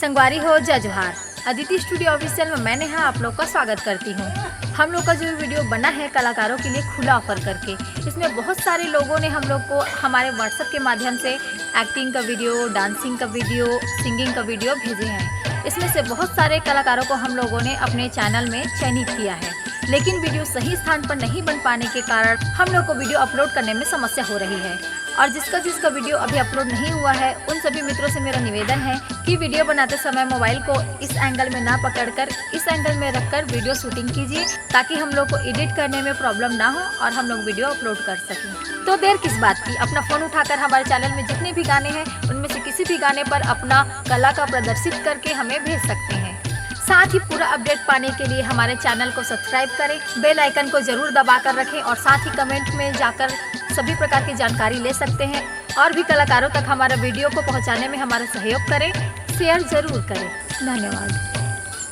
संगवारी हो जजवार Aditi studio official में मैं नेहा आप लोग का स्वागत करती हूँ। हम लोग का जो वीडियो बना है कलाकारों के लिए खुला ऑफर करके, इसमें बहुत सारे लोगों ने हम लोग को हमारे व्हाट्सएप के माध्यम से एक्टिंग का वीडियो, डांसिंग का वीडियो, सिंगिंग का वीडियो भेजे हैं। इसमें से बहुत सारे कलाकारों को हम लोगों ने अपने चैनल में चयनित किया है, लेकिन वीडियो सही स्थान पर नहीं बन पाने के कारण हम लोग को वीडियो अपलोड करने में समस्या हो रही है। और जिसका वीडियो अभी अपलोड नहीं हुआ है उन सभी मित्रों से मेरा निवेदन है कि वीडियो बनाते समय मोबाइल को इस एंगल में ना पकड़कर इस एंगल में रखकर वीडियो शूटिंग कीजिए, ताकि हम लोग को एडिट करने में प्रॉब्लम ना हो और हम लोग वीडियो अपलोड कर सकें। तो देर किस बात की, अपना फ़ोन उठाकर हमारे चैनल में जितने भी गाने हैं उनमें से किसी भी गाने पर अपना कला का प्रदर्शित करके हमें भेज सकते हैं। साथ ही पूरा अपडेट पाने के लिए हमारे चैनल को सब्सक्राइब करें, बेल आइकन को जरूर दबा कर रखें और साथ ही कमेंट में जाकर सभी प्रकार की जानकारी ले सकते हैं। और भी कलाकारों तक हमारा वीडियो को पहुंचाने में हमारा सहयोग करें, शेयर जरूर करें। धन्यवाद।